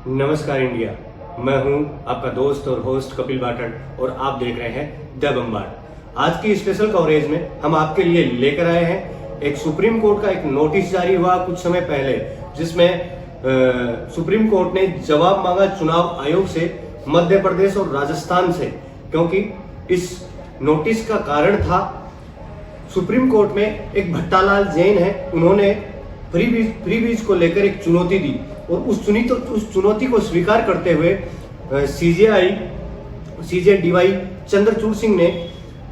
नमस्कार इंडिया, मैं हूं आपका दोस्त और होस्ट कपिल बाटड़ और आप देख रहे हैं द बम्बार्ड। आज की स्पेशल कवरेज में हम आपके लिए लेकर आए हैं एक सुप्रीम कोर्ट का एक नोटिस जारी हुआ कुछ समय पहले, जिसमें सुप्रीम कोर्ट ने जवाब मांगा चुनाव आयोग से, मध्य प्रदेश और राजस्थान से, क्योंकि इस नोटिस का कारण था सुप्रीम कोर्ट में एक भट्टालाल जैन है, उन्होंने फ्री बीज को लेकर एक चुनौती दी और उस चुनौती को स्वीकार करते हुए सीजेडीवाई चंद्रचूड़ सिंह ने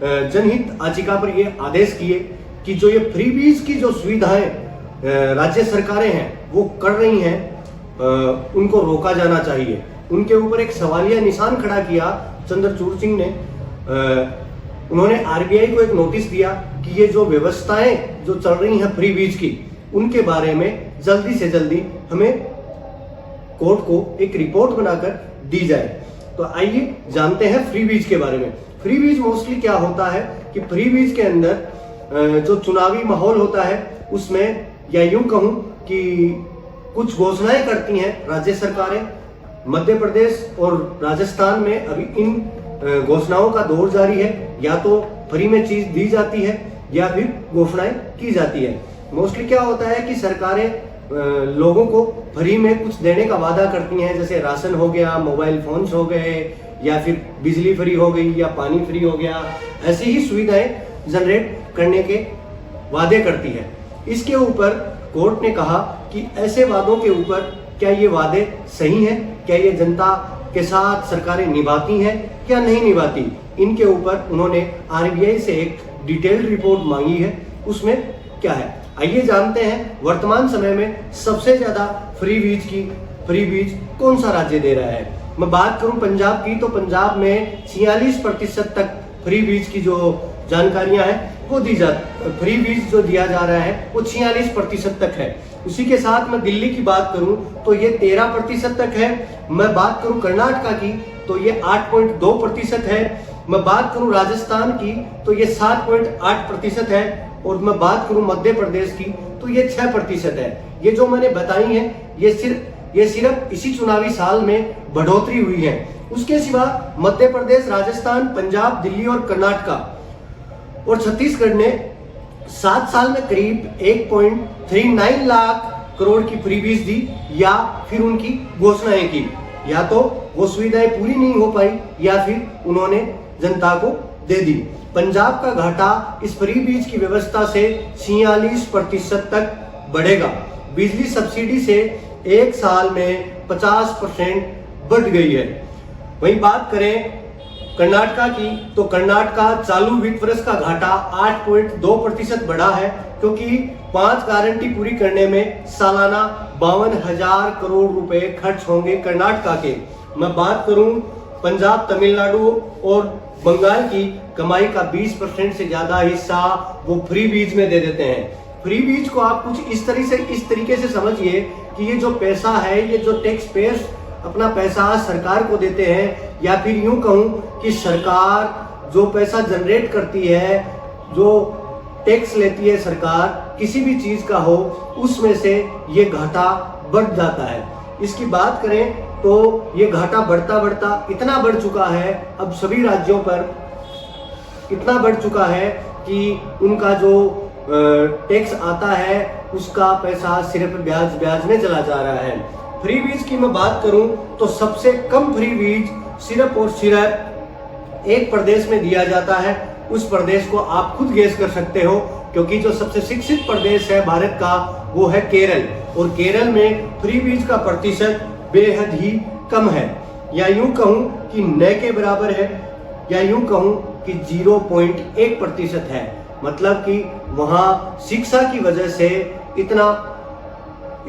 जनहित याचिका पर यह आदेश किए कि जो ये फ्री बीज की जो सुविधाएं राज्य सरकारें हैं वो कर रही हैं, उनको रोका जाना चाहिए। उनके ऊपर एक सवालिया निशान खड़ा किया चंद्रचूड़ सिंह ने। उन्होंने आरबीआई को एक नोटिस दिया कि ये जो व्यवस्थाएं जो चल रही हैं फ्री बीज की, उनके बारे में जल्दी से जल्दी हमें कोर्ट को एक रिपोर्ट बनाकर दी जाए। तो आइए जानते हैं फ्री बीज के बारे में। फ्री बीज मोस्टली क्या होता है कि फ्री बीज के अंदर जो चुनावी माहौल होता है उसमें, या यूं कहूं कि कुछ घोषणाएं करती हैं राज्य सरकारें। मध्य प्रदेश और राजस्थान में अभी इन घोषणाओं का दौर जारी है, या तो फ्री में चीज दी जाती है या फिर घोषणाएं की जाती है। मोस्टली क्या होता है कि सरकारें लोगों को फ्री में कुछ देने का वादा करती हैं, जैसे राशन हो गया, मोबाइल फोन्स हो गए, या फिर बिजली फ्री हो गई, या पानी फ्री हो गया। ऐसी ही सुविधाएं जनरेट करने के वादे करती है। इसके ऊपर कोर्ट ने कहा कि ऐसे वादों के ऊपर क्या ये वादे सही हैं, क्या ये जनता के साथ सरकारें निभाती हैं या नहीं निभाती, इनके ऊपर उन्होंने आरबीआई से एक डिटेल्ड रिपोर्ट मांगी है। उसमें क्या है, आइए जानते हैं। वर्तमान समय में सबसे ज्यादा फ्री बीज कौन सा राज्य दे रहा है। मैं बात करूं पंजाब की, तो पंजाब में 46% तक फ्री बीज की जो जानकारियां हैं वो फ्री बीज जो दिया जा रहा है वो 46% तक है। उसी के साथ मैं दिल्ली की बात करूं तो ये 13% तक है। मैं बात करूं कर्नाटका की तो ये 8.2% है। मैं बात करूं राजस्थान की तो ये 7.8% है। और मैं बात करूं मध्य प्रदेश की तो ये 6% है। ये जो मैंने बताई है ये सिर्फ इसी चुनावी साल में बढ़ोतरी हुई है। उसके सिवा मध्य प्रदेश, राजस्थान, पंजाब, दिल्ली और कर्नाटका और छत्तीसगढ़ ने 7 साल में करीब 1.39 लाख करोड़ की फ्री बीज दी, या फिर उनकी घोषणाएं की। या तो वो सुविधाएं पूरी नहीं हो पाई या फिर उन्होंने जनता को दे दी। पंजाब का घाटा इस फ्री बीज की व्यवस्था से 46% तक बढ़ेगा। बिजली सब्सिडी से एक साल में 50% बढ़ गई है। वहीं बात करें कर्नाटका की, तो कर्नाटका चालू वित्त वर्ष का घाटा 8.2% बढ़ा है, क्योंकि 5 गारंटी पूरी करने में सालाना 52,000 करोड़ रुपए खर्च होंगे कर्नाटका के। मैं बात करूं पंजाब, तमिलनाडु और बंगाल की कमाई का 20% से ज्यादा हिस्सा वो फ्री बीज में दे देते हैं। फ्री बीज को आप कुछ इस तरीके से समझिए कि ये जो पैसा है, ये जो टैक्स पेयर्स अपना पैसा सरकार को देते हैं, या फिर यूं कहूं कि सरकार जो पैसा जनरेट करती है, जो टैक्स लेती है सरकार किसी भी चीज का हो, उसमें से ये घाटा बढ़ जाता है। इसकी बात करें तो ये घाटा बढ़ता बढ़ता इतना बढ़ चुका है, अब सभी राज्यों पर इतना बढ़ चुका है कि उनका जो टैक्स आता है उसका पैसा सिर्फ ब्याज में चला जा रहा है। फ्री बीज की मैं बात करूं तो सबसे कम फ्री बीज सिर्फ और सिर्फ एक प्रदेश में दिया जाता है। उस प्रदेश को आप खुद गेस कर सकते हो, क्योंकि जो सबसे शिक्षित प्रदेश है भारत का वो है केरल, और केरल में फ्री बीज का प्रतिशत बेहद ही कम है, या यूं कहूं कि न के बराबर है, या यूं कहूं कि 0.1% है। मतलब कि वहां शिक्षा की वजह से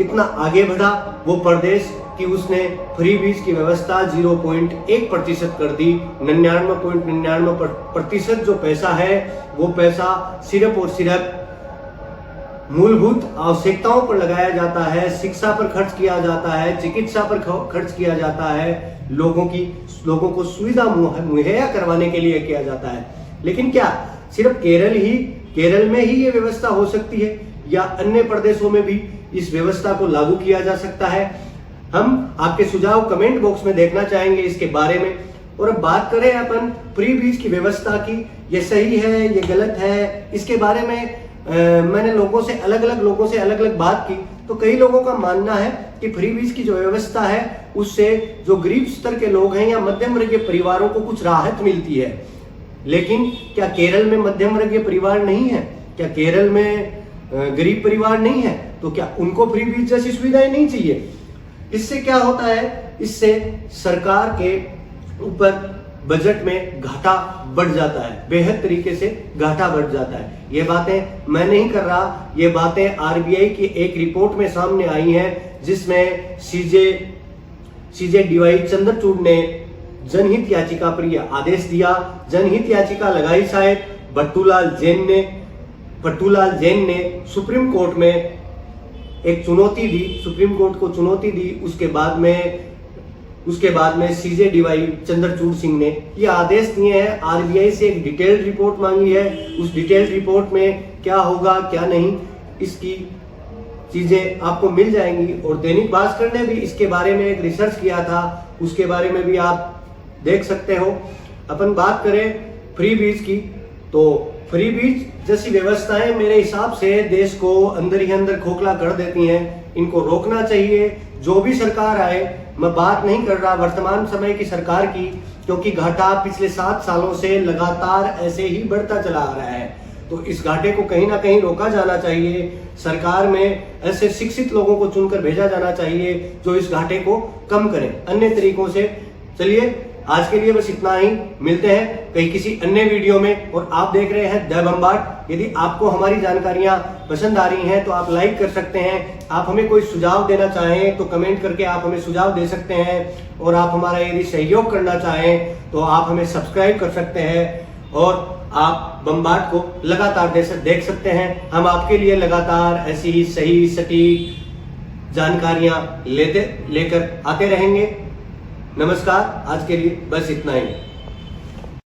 इतना आगे बढ़ा वो प्रदेश कि उसने फ्री बीज की व्यवस्था 0.1% कर दी। 99.99% जो पैसा है वो पैसा सिर्फ और सिर्फ मूलभूत आवश्यकताओं पर लगाया जाता है, शिक्षा पर खर्च किया जाता है, चिकित्सा पर खर्च किया जाता है, लोगों को सुविधा मुहैया करवाने के लिए किया जाता है। लेकिन क्या सिर्फ केरल में ही ये व्यवस्था हो सकती है, या अन्य प्रदेशों में भी इस व्यवस्था को लागू किया जा सकता है? हम आपके सुझाव कमेंट बॉक्स में देखना चाहेंगे इसके बारे में। और अब बात करें अपन फ्री बीज की व्यवस्था की, ये सही है, ये गलत है, इसके बारे में मैंने अलग अलग लोगों से अलग अलग बात की। तो कई लोगों का मानना है कि फ्री बीज की जो व्यवस्था है उससे जो गरीब स्तर के लोग हैं या मध्यम वर्गीय परिवारों को कुछ राहत मिलती है। लेकिन क्या केरल में मध्यम वर्गीय परिवार नहीं है? क्या केरल में गरीब परिवार नहीं है? तो क्या उनको फ्री बीज जैसी सुविधाएं नहीं चाहिए? इससे क्या होता है, इससे सरकार के ऊपर बजट में घाटा बढ़ जाता है, बेहद तरीके से घाटा बढ़ जाता है। ये बातें मैं नहीं कर रहा, ये बातें आरबीआई की एक रिपोर्ट में सामने आई हैं, जिसमें सीजे डीवाई चंद्रचूड़ ने जनहित याचिका पर यह आदेश दिया। जनहित याचिका लगाई शायद भट्टूलाल जैन ने सुप्रीम कोर्ट में एक चुनौती दी, सुप्रीम कोर्ट को चुनौती दी। उसके बाद में सीजे डीवाई चंद्रचूड़ सिंह ने यह आदेश दिए हैं, आरबीआई से एक डिटेल्ड रिपोर्ट मांगी है। उस डिटेल्ड रिपोर्ट में क्या होगा क्या नहीं, इसकी चीजें आपको मिल जाएंगी। और दैनिक भास्कर ने भी इसके बारे में एक रिसर्च किया था, उसके बारे में भी आप देख सकते हो। अपन बात करें फ्री बीज की, तो फ्री बीज जैसी व्यवस्थाएं मेरे हिसाब से देश को अंदर ही अंदर खोखला कर देती हैं। इनको रोकना चाहिए, जो भी सरकार आए। मैं बात नहीं कर रहा वर्तमान समय की सरकार की, क्योंकि घाटा पिछले 7 सालों से लगातार ऐसे ही बढ़ता चला आ रहा है। तो इस घाटे को कहीं ना कहीं रोका जाना चाहिए। सरकार में ऐसे शिक्षित लोगों को चुनकर भेजा जाना चाहिए जो इस घाटे को कम करें अन्य तरीकों से। चलिए आज के लिए बस इतना ही, मिलते हैं कहीं किसी अन्य वीडियो में। और आप देख रहे हैं द बम्बार्ड। यदि आपको हमारी जानकारियां पसंद आ रही हैं तो आप लाइक कर सकते हैं। आप हमें कोई सुझाव देना चाहें तो कमेंट करके आप हमें सुझाव दे सकते हैं। और आप हमारा यदि सहयोग करना चाहें तो आप हमें सब्सक्राइब कर सकते हैं और आप बम्बार्ड को लगातार देख सकते हैं। हम आपके लिए लगातार ऐसी ही सही सटीक जानकारियां लेकर आते रहेंगे। नमस्कार, आज के लिए बस इतना ही।